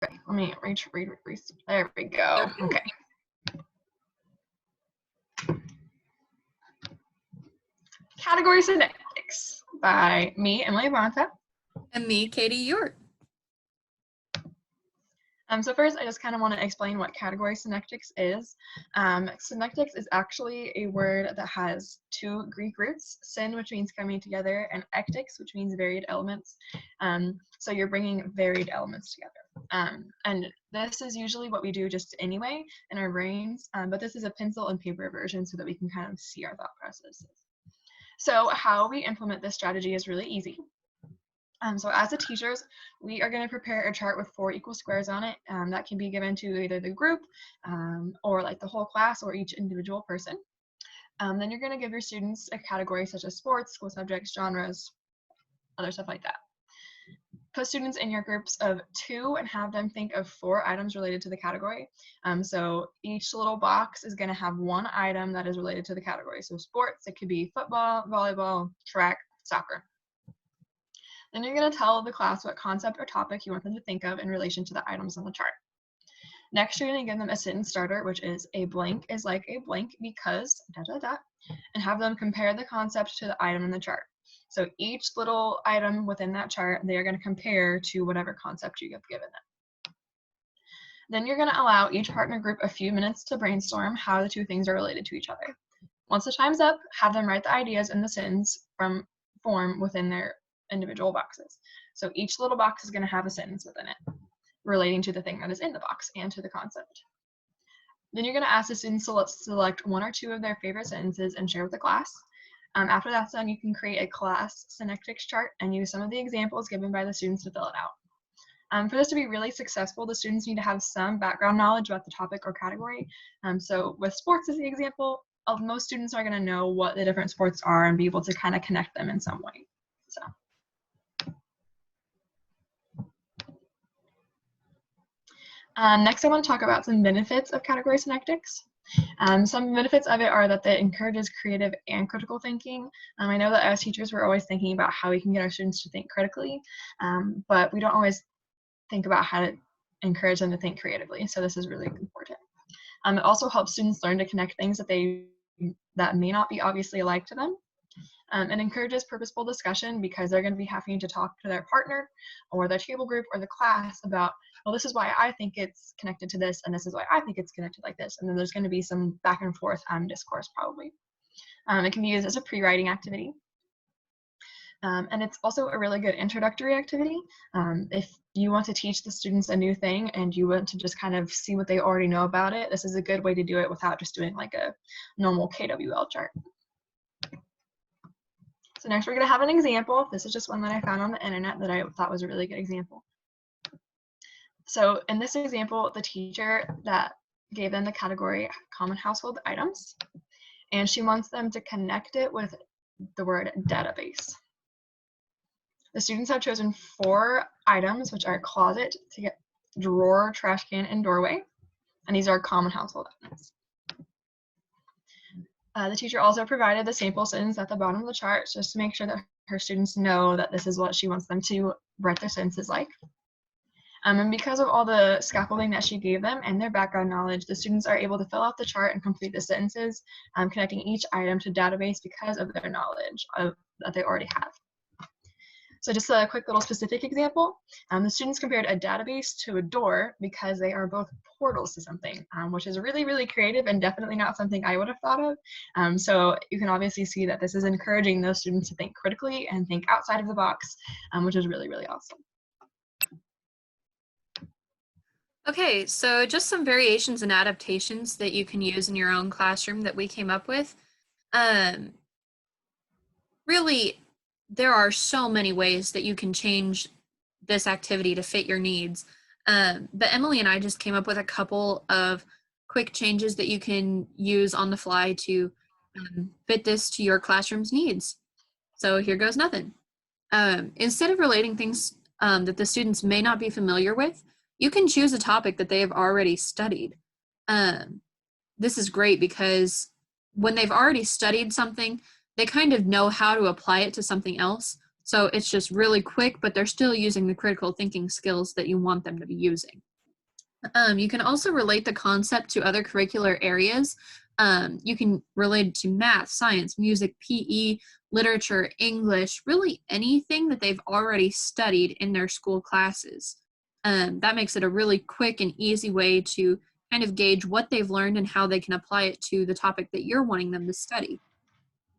let me read. There we go. Okay. Category Synectics by me, Emily Bonta. And me, Katie Ewart. So first, I just kind of want to explain what category synectics is. Synectics is actually a word that has two Greek roots, syn, which means coming together, and ectics, which means varied elements. So you're bringing varied elements together. And this is usually what we do just anyway in our brains, but this is a pencil and paper version so that we can kind of see our thought processes. So how we implement this strategy is really easy. So as the teachers, we are going to prepare a chart with 4 equal squares on it. That can be given to either the group or like the whole class or each individual person. Then you're going to give your students a category such as sports, school subjects, genres, other stuff like that. Put students in your groups of 2 and have them think of 4 items related to the category. So each little box is going to have 1 item that is related to the category. So sports, it could be football, volleyball, track, soccer. Then you're going to tell the class what concept or topic you want them to think of in relation to the items on the chart. Next, you're going to give them a sentence starter, which is a blank is like a blank because ... and have them compare the concept to the item in the chart. So each little item within that chart, they are going to compare to whatever concept you have given them. Then you're going to allow each partner group a few minutes to brainstorm how the 2 things are related to each other. Once the time's up, have them write the ideas in the sentence form within their individual boxes. So each little box is going to have a sentence within it relating to the thing that is in the box and to the concept. Then you're going to ask the students to select 1 or 2 of their favorite sentences and share with the class. After that's done, you can create a class synectics chart and use some of the examples given by the students to fill it out. For this to be really successful, the students need to have some background knowledge about the topic or category. So with sports as the example, most students are going to know what the different sports are and be able to kind of connect them in some way. So. Next, I want to talk about some benefits of category synectics. Some benefits of it are that it encourages creative and critical thinking. I know that as teachers, we're always thinking about how we can get our students to think critically, but we don't always think about how to encourage them to think creatively. So this is really important. It also helps students learn to connect things that may not be obviously alike to them. It encourages purposeful discussion because they're going to be having to talk to their partner or their table group or the class about, well, this is why I think it's connected to this, and this is why I think it's connected like this. And then there's going to be some back and forth discourse probably. It can be used as a pre-writing activity. And it's also a really good introductory activity. If you want to teach the students a new thing and you want to just kind of see what they already know about it, this is a good way to do it without just doing like a normal KWL chart. So next we're going to have an example. This is just one that I found on the internet that I thought was a really good example. So in this example, the teacher that gave them the category common household items, and she wants them to connect it with the word database. The students have chosen 4 items, which are closet, drawer, trash can, and doorway, and these are common household items. The teacher also provided the sample sentence at the bottom of the chart just to make sure that her students know that this is what she wants them to write their sentences like. And because of all the scaffolding that she gave them and their background knowledge, the students are able to fill out the chart and complete the sentences, connecting each item to database because of their knowledge that they already have. So just a quick little specific example, the students compared a database to a door because they are both portals to something, which is really, really creative and definitely not something I would have thought of. So you can obviously see that this is encouraging those students to think critically and think outside of the box, which is really, really awesome. Okay, so just some variations and adaptations that you can use in your own classroom that we came up with. Really, there are so many ways that you can change this activity to fit your needs. But Emily and I just came up with a couple of quick changes that you can use on the fly to fit this to your classroom's needs. So here goes nothing. Instead of relating things that the students may not be familiar with, you can choose a topic that they have already studied. This is great because when they've already studied something, they kind of know how to apply it to something else. So it's just really quick, but they're still using the critical thinking skills that you want them to be using. You can also relate the concept to other curricular areas. You can relate it to math, science, music, PE, literature, English, really anything that they've already studied in their school classes. That makes it a really quick and easy way to kind of gauge what they've learned and how they can apply it to the topic that you're wanting them to study.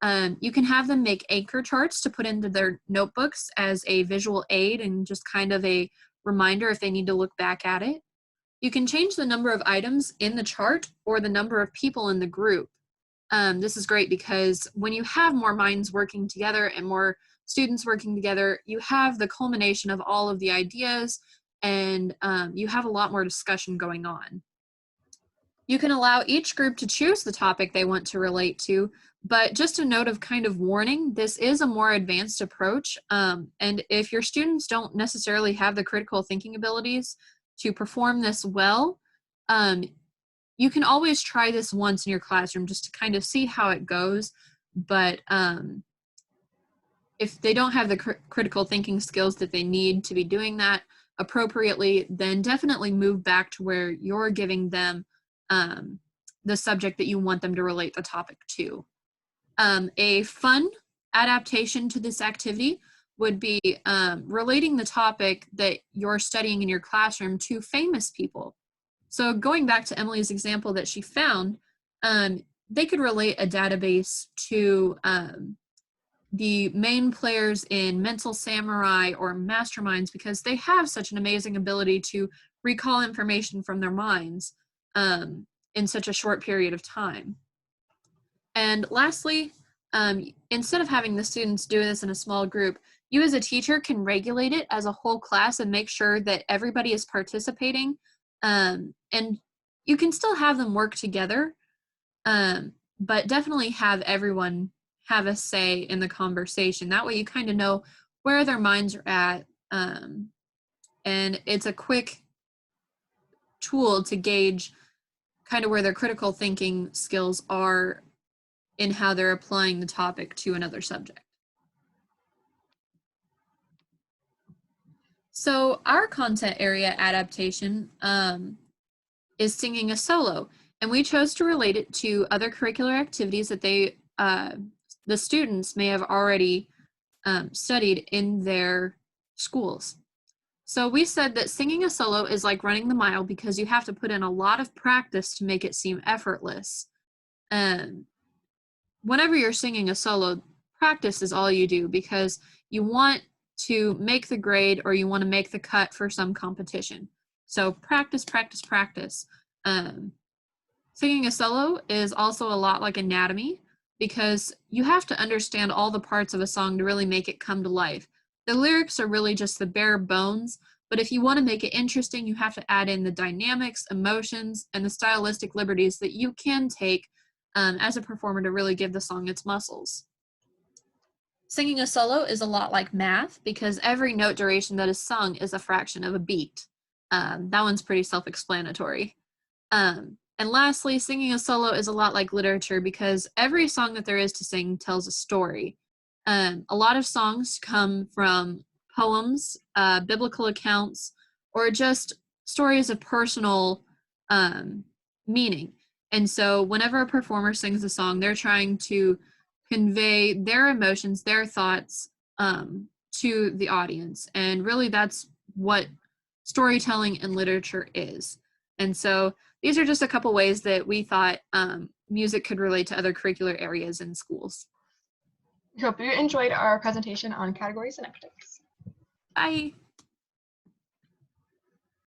You can have them make anchor charts to put into their notebooks as a visual aid and just kind of a reminder if they need to look back at it. You can change the number of items in the chart or the number of people in the group. This is great because when you have more minds working together and more students working together, you have the culmination of all of the ideas and you have a lot more discussion going on. You can allow each group to choose the topic they want to relate to, but just a note of kind of warning, this is a more advanced approach. And if your students don't necessarily have the critical thinking abilities to perform this well, you can always try this once in your classroom just to kind of see how it goes. But if they don't have the critical thinking skills that they need to be doing that appropriately, then definitely move back to where you're giving them the subject that you want them to relate the topic to. A fun adaptation to this activity would be relating the topic that you're studying in your classroom to famous people. So going back to Emily's example that she found, they could relate a database to the main players in Mental Samurai or Masterminds because they have such an amazing ability to recall information from their minds in such a short period of time. And lastly, instead of having the students do this in a small group, you as a teacher can regulate it as a whole class and make sure that everybody is participating. And you can still have them work together, but definitely have everyone have a say in the conversation. That way you kind of know where their minds are at. And it's a quick tool to gauge kind of where their critical thinking skills are in how they're applying the topic to another subject. So our content area adaptation is singing a solo, and we chose to relate it to other curricular activities that the students may have already studied in their schools. So we said that singing a solo is like running the mile because you have to put in a lot of practice to make it seem effortless. Whenever you're singing a solo, practice is all you do because you want to make the grade or you want to make the cut for some competition. So practice, practice, practice. Singing a solo is also a lot like anatomy because you have to understand all the parts of a song to really make it come to life. The lyrics are really just the bare bones, but if you want to make it interesting, you have to add in the dynamics, emotions, and the stylistic liberties that you can take as a performer to really give the song its muscles. Singing a solo is a lot like math because every note duration that is sung is a fraction of a beat. That one's pretty self-explanatory. And lastly, singing a solo is a lot like literature because every song that there is to sing tells a story. A lot of songs come from poems, biblical accounts, or just stories of personal meaning. And so whenever a performer sings a song, they're trying to convey their emotions, their thoughts to the audience. And really that's what storytelling and literature is. And so these are just a couple ways that we thought music could relate to other curricular areas in schools. We hope you enjoyed our presentation on category synectics. Bye.